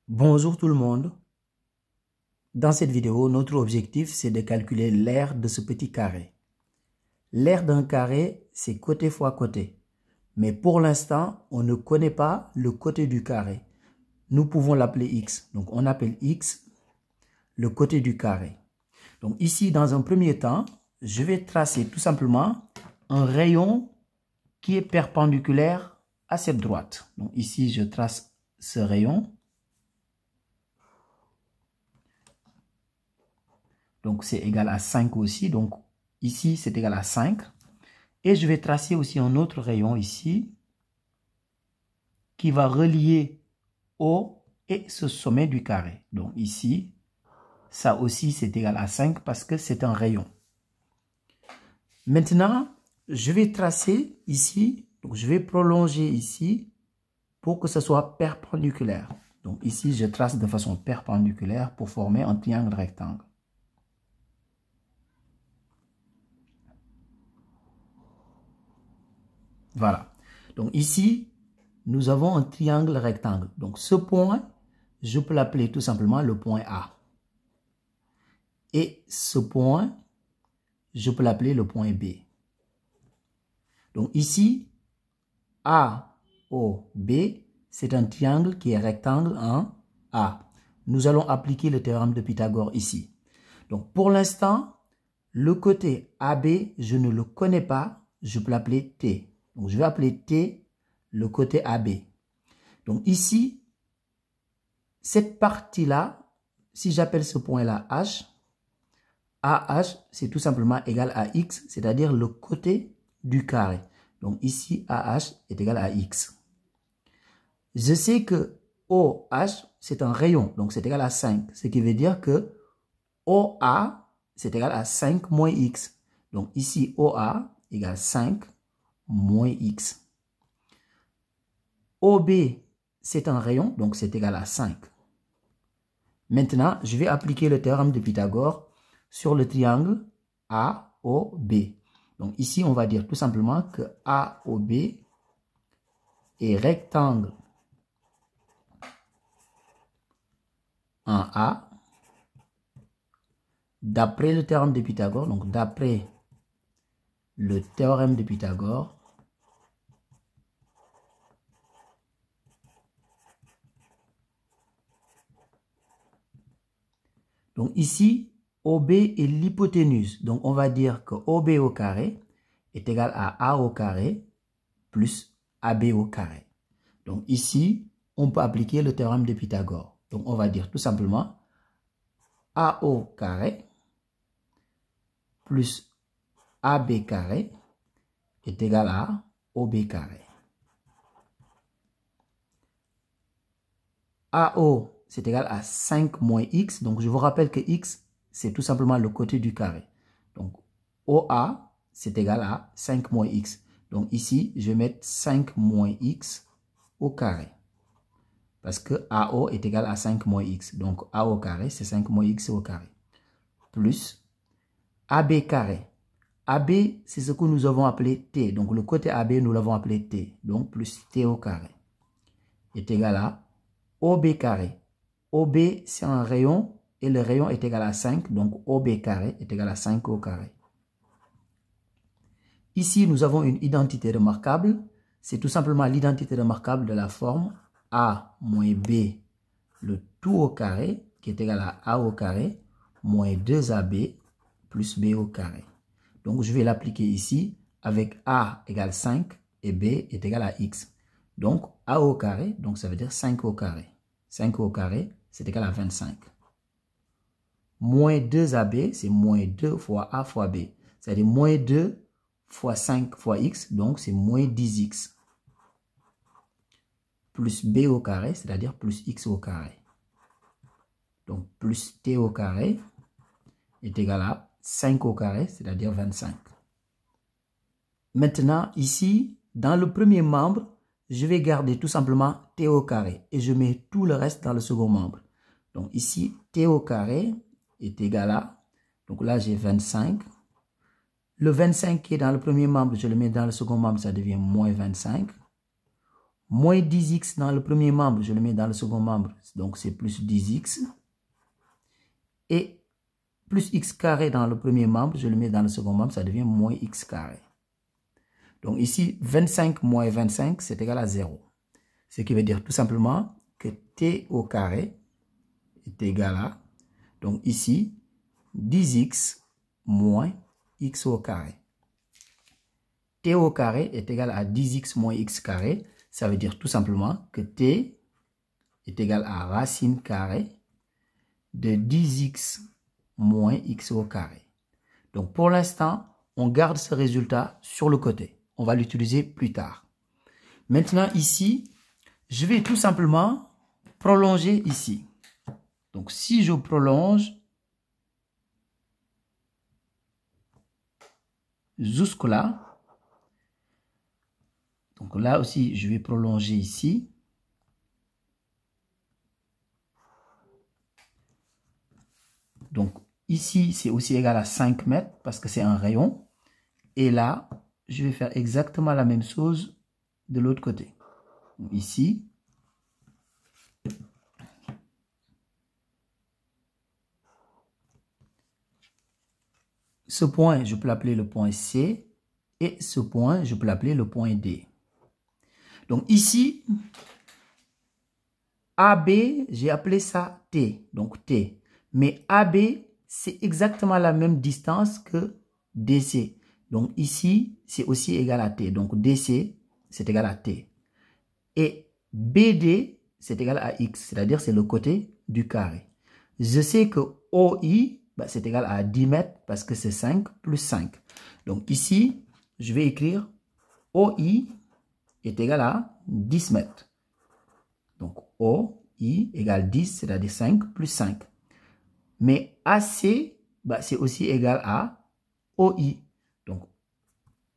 Bonjour tout le monde. Dans cette vidéo, notre objectif, c'est de calculer l'aire de ce petit carré. L'aire d'un carré, c'est côté fois côté. Mais pour l'instant, on ne connaît pas le côté du carré. Nous pouvons l'appeler x. Donc, on appelle x le côté du carré. Donc, ici, dans un premier temps, je vais tracer tout simplement un rayon qui est perpendiculaire à cette droite. Donc, ici, je trace ce rayon. Donc, c'est égal à 5 aussi. Donc, ici, c'est égal à 5. Et je vais tracer aussi un autre rayon ici qui va relier O et ce sommet du carré. Donc, ici, ça aussi, c'est égal à 5 parce que c'est un rayon. Maintenant, je vais tracer ici. Donc, je vais prolonger ici pour que ce soit perpendiculaire. Donc, ici, je trace de façon perpendiculaire pour former un triangle rectangle. Voilà. Donc ici, nous avons un triangle rectangle. Donc ce point, je peux l'appeler tout simplement le point A. Et ce point, je peux l'appeler le point B. Donc ici, AOB, c'est un triangle qui est rectangle en A. Nous allons appliquer le théorème de Pythagore ici. Donc pour l'instant, le côté AB, je ne le connais pas, je peux l'appeler T. Donc, je vais appeler T le côté AB. Donc, ici, cette partie-là, si j'appelle ce point-là H, AH, c'est tout simplement égal à X, c'est-à-dire le côté du carré. Donc, ici, AH est égal à X. Je sais que OH, c'est un rayon, donc c'est égal à 5. Ce qui veut dire que OA, c'est égal à 5 moins X. Donc, ici, OA égale 5 moins X. OB, c'est un rayon, donc c'est égal à 5. Maintenant, je vais appliquer le théorème de Pythagore sur le triangle AOB. Donc ici, on va dire tout simplement que AOB est rectangle en A d'après le théorème de Pythagore. Donc d'après le théorème de Pythagore, donc ici, OB est l'hypoténuse. Donc on va dire que OB au carré est égal à A au carré plus AB au carré. Donc ici, on peut appliquer le théorème de Pythagore. Donc on va dire tout simplement AO carré plus AB carré est égal à OB carré. AO, c'est égal à 5 moins X. Donc, je vous rappelle que X, c'est tout simplement le côté du carré. Donc, OA, c'est égal à 5 moins X. Donc, ici, je vais mettre 5 moins X au carré. Parce que AO est égal à 5 moins X. Donc, A au carré, c'est 5 moins X au carré. Plus AB carré. AB, c'est ce que nous avons appelé T. Donc, le côté AB, nous l'avons appelé T. Donc, plus T au carré est égal à OB carré. OB, c'est un rayon et le rayon est égal à 5. Donc, OB carré est égal à 5 au carré. Ici, nous avons une identité remarquable. C'est tout simplement l'identité remarquable de la forme A moins B, le tout au carré, qui est égal à A au carré, moins 2AB plus B au carré. Donc, je vais l'appliquer ici avec A égale 5 et B est égal à X. Donc, A au carré, donc ça veut dire 5 au carré. 5 au carré, c'est égal à 25. Moins 2AB, c'est moins 2 fois A fois B. C'est-à-dire moins 2 fois 5 fois X, donc c'est moins 10X. Plus B au carré, c'est-à-dire plus X au carré. Donc, plus T au carré est égal à 5 au carré, c'est-à-dire 25. Maintenant, ici, dans le premier membre, je vais garder tout simplement T au carré et je mets tout le reste dans le second membre. Donc ici, T au carré est égal à, donc là j'ai 25. Le 25 qui est dans le premier membre, je le mets dans le second membre, ça devient moins 25. Moins 10x dans le premier membre, je le mets dans le second membre. Donc, c'est plus 10x. Et plus x carré dans le premier membre, je le mets dans le second membre, ça devient moins x carré. Donc ici, 25 moins 25, c'est égal à 0. Ce qui veut dire tout simplement que t au carré est égal à, donc ici, 10x moins x au carré. T au carré est égal à 10x moins x carré. Ça veut dire tout simplement que t est égal à racine carrée de 10x moins x au carré. Donc pour l'instant, on garde ce résultat sur le côté. On va l'utiliser plus tard. Maintenant ici, je vais tout simplement prolonger ici. Donc si je prolonge jusque là, donc là aussi je vais prolonger ici. Donc ici c'est aussi égal à 5 mètres parce que c'est un rayon. Et là, je vais faire exactement la même chose de l'autre côté. Donc, ici. Ce point, je peux l'appeler le point C. Et ce point, je peux l'appeler le point D. Donc ici, AB, j'ai appelé ça T. Donc T. Mais AB, c'est exactement la même distance que DC. Donc ici, c'est aussi égal à T. Donc DC, c'est égal à T. Et BD, c'est égal à X. C'est-à-dire, c'est le côté du carré. Je sais que OI, bah, c'est égal à 10 mètres parce que c'est 5 plus 5. Donc ici, je vais écrire OI est égal à 10 mètres. Donc OI égale 10, c'est-à-dire 5 plus 5. Mais AC, bah, c'est aussi égal à OI. Donc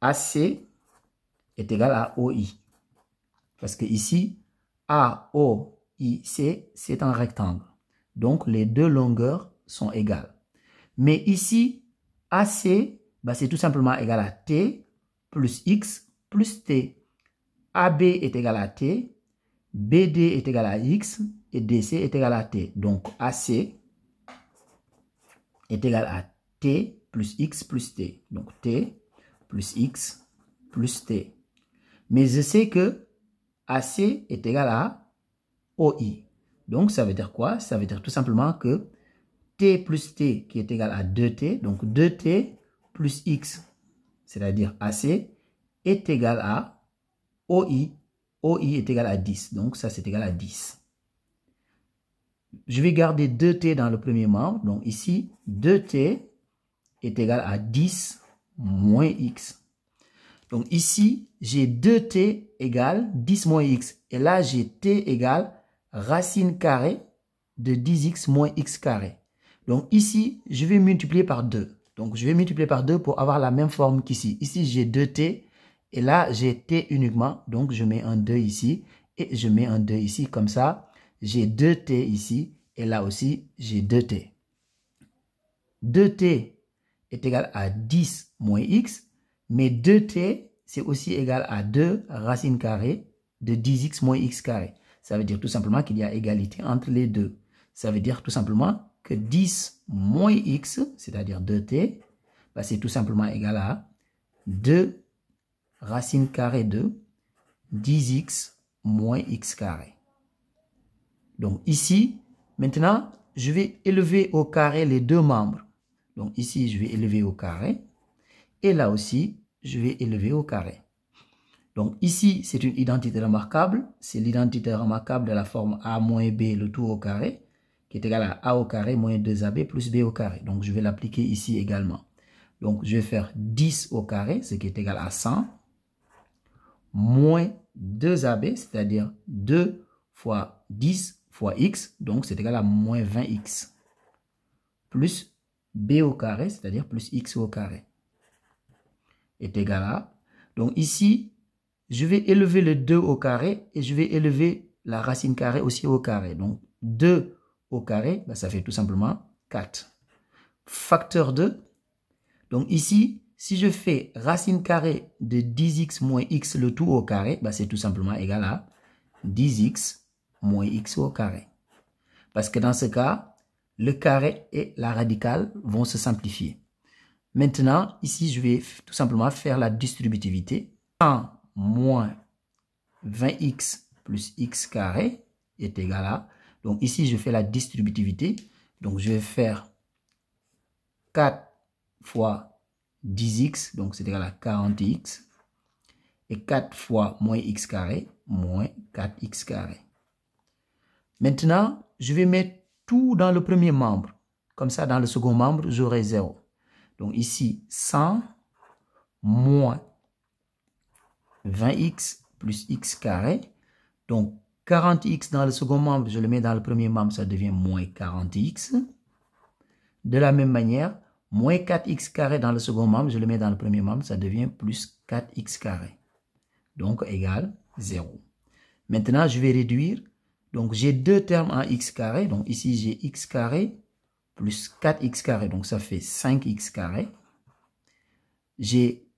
AC est égal à OI. Parce que ici, AOIC, c'est un rectangle. Donc les deux longueurs sont égales. Mais ici, AC, bah, c'est tout simplement égal à T plus X plus T. AB est égal à T, BD est égal à X et DC est égal à T. Donc AC est égal à T plus X plus T. Donc T plus X plus T. Mais je sais que AC est égal à OI. Donc ça veut dire quoi? Ça veut dire tout simplement que T plus T qui est égal à 2T, donc 2T plus X, c'est-à-dire AC, est égal à OI. OI est égal à 10, donc ça c'est égal à 10. Je vais garder 2T dans le premier membre, donc ici 2T est égal à 10 moins X. Donc ici, j'ai 2T égale 10 moins X. Et là, j'ai T égale racine carrée de 10X moins X carré. Donc ici, je vais multiplier par 2. Donc je vais multiplier par 2 pour avoir la même forme qu'ici. Ici, j'ai 2T et là, j'ai T uniquement. Donc je mets un 2 ici et je mets un 2 ici. Comme ça, j'ai 2T ici et là aussi, j'ai 2T. 2T est égal à 10 moins X. Mais 2T, c'est aussi égal à 2 racine carrée de 10x moins x carré. Ça veut dire tout simplement qu'il y a égalité entre les deux. Ça veut dire tout simplement que 10 moins x, c'est-à-dire 2T, bah, c'est tout simplement égal à 2 racine carrée de 10x moins x carré. Donc ici, maintenant, je vais élever au carré les deux membres. Donc ici, je vais élever au carré. Et là aussi, je vais élever au carré. Donc ici, c'est une identité remarquable. C'est l'identité remarquable de la forme A moins B, le tout au carré, qui est égal à A au carré moins 2AB plus B au carré. Donc je vais l'appliquer ici également. Donc je vais faire 10 au carré, ce qui est égal à 100, moins 2AB, c'est-à-dire 2 fois 10 fois x, donc c'est égal à moins 20x, plus B au carré, c'est-à-dire plus x au carré, est égal à... Donc ici, je vais élever le 2 au carré et je vais élever la racine carrée aussi au carré. Donc 2 au carré, ben, ça fait tout simplement 4. Facteur 2. Donc ici, si je fais racine carrée de 10x moins x le tout au carré, ben, c'est tout simplement égal à 10x moins x au carré. Parce que dans ce cas, le carré et la radicale vont se simplifier. Maintenant, ici, je vais tout simplement faire la distributivité. 100 moins 20x plus x carré est égal à... Donc ici, je fais la distributivité. Donc je vais faire 4 fois 10x, donc c'est égal à 40x. Et 4 fois moins x carré, moins 4x carré. Maintenant, je vais mettre tout dans le premier membre. Comme ça, dans le second membre, j'aurai 0. Donc ici, 100 moins 20x plus x carré. Donc 40x dans le second membre, je le mets dans le premier membre, ça devient moins 40x. De la même manière, moins 4x carré dans le second membre, je le mets dans le premier membre, ça devient plus 4x carré. Donc égal 0. Maintenant, je vais réduire. Donc j'ai deux termes en x carré. Donc ici, j'ai x carré plus 4x carré. Donc ça fait 5x carré. J'ai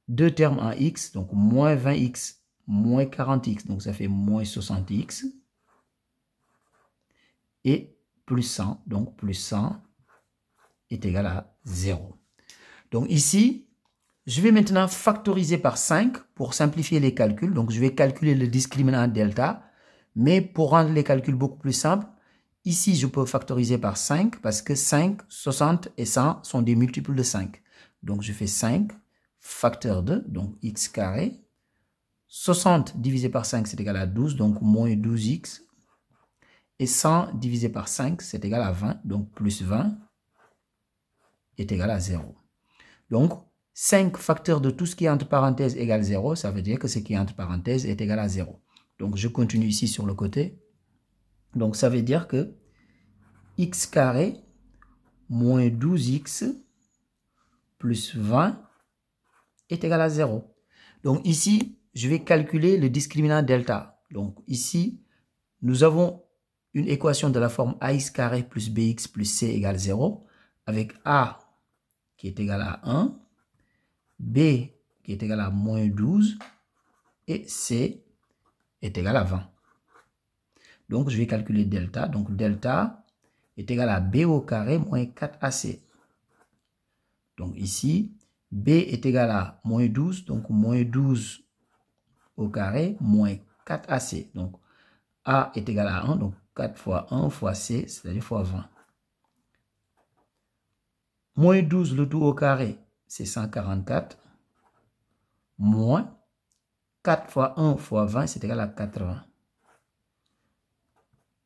deux termes en x. Donc moins 20x moins 40x. Donc ça fait moins 60x. Et plus 100. Donc plus 100 est égal à 0. Donc ici, je vais maintenant factoriser par 5 pour simplifier les calculs. Donc, je vais calculer le discriminant delta. Mais pour rendre les calculs beaucoup plus simples, ici, je peux factoriser par 5 parce que 5, 60 et 100 sont des multiples de 5. Donc, je fais 5 facteur de, donc x carré. 60 divisé par 5, c'est égal à 12, donc moins 12x. Et 100 divisé par 5, c'est égal à 20, donc plus 20 est égal à 0. Donc, 5 facteurs de tout ce qui est entre parenthèses égale 0, ça veut dire que ce qui est entre parenthèses est égal à 0. Donc, je continue ici sur le côté. Donc, ça veut dire que x carré moins 12x plus 20 est égal à 0. Donc, ici, je vais calculer le discriminant delta. Donc, ici, nous avons une équation de la forme ax carré plus bx plus c égale 0, avec a qui est égal à 1, b qui est égal à moins 12 et c est égal à 20. Donc, je vais calculer delta. Donc, delta est égal à b au carré moins 4ac. Donc, ici, b est égal à moins 12. Donc, moins 12 au carré moins 4ac. Donc, a est égal à 1. Donc, 4 fois 1 fois c, c'est-à-dire fois 20. Moins 12, le tout au carré, c'est 144. Moins 4 fois 1 fois 20, c'est égal à 80.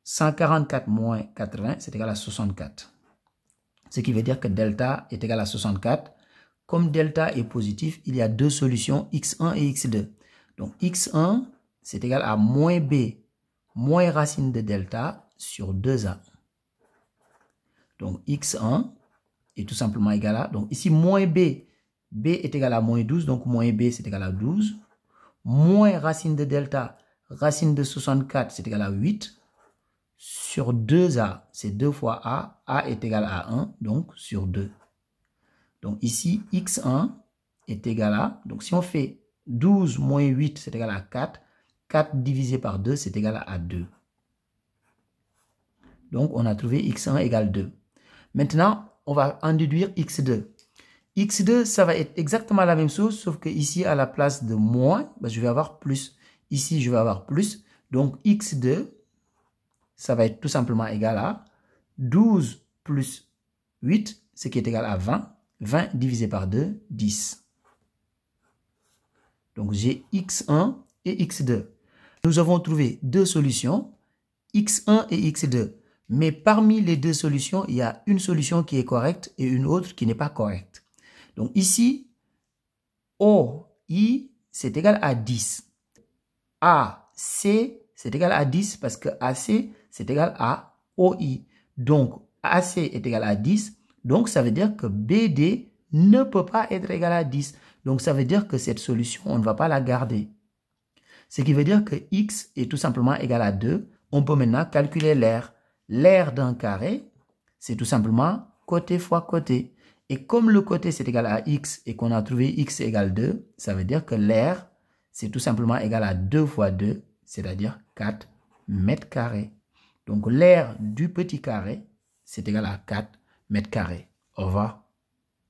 144 moins 80, c'est égal à 64. Ce qui veut dire que delta est égal à 64. Comme delta est positif, il y a deux solutions, x1 et x2. Donc x1, c'est égal à moins b, moins racine de delta sur 2a. Donc x1 est tout simplement égal à, donc ici moins b, b est égal à moins 12, donc moins b c'est égal à 12. Moins racine de delta, racine de 64 c'est égal à 8. Sur 2a, c'est 2 fois a est égal à 1, donc sur 2. Donc ici, x1 est égal à, donc si on fait 12 moins 8, c'est égal à 4. 4 divisé par 2, c'est égal à 2. Donc on a trouvé x1 égale 2. Maintenant, on va en déduire x2. x2, ça va être exactement la même chose, sauf que ici, à la place de moins, ben, je vais avoir plus. Ici, je vais avoir plus. Donc x2, ça va être tout simplement égal à 12 plus 8, ce qui est égal à 20. 20 divisé par 2, 10. Donc j'ai x1 et x2. Nous avons trouvé deux solutions, x1 et x2. Mais parmi les deux solutions, il y a une solution qui est correcte et une autre qui n'est pas correcte. Donc ici, OI, c'est égal à 10. AC, c'est égal à 10 parce que AC, c'est égal à OI. Donc, AC est égal à 10. Donc, ça veut dire que BD ne peut pas être égal à 10. Donc, ça veut dire que cette solution, on ne va pas la garder. Ce qui veut dire que X est tout simplement égal à 2. On peut maintenant calculer l'aire. L'aire d'un carré, c'est tout simplement côté fois côté. Et comme le côté, c'est égal à X et qu'on a trouvé X égale 2, ça veut dire que l'aire, c'est tout simplement égal à 2 fois 2, c'est-à-dire 4 mètres carrés. Donc l'aire du petit carré, c'est égal à 4 mètres carrés. Au revoir.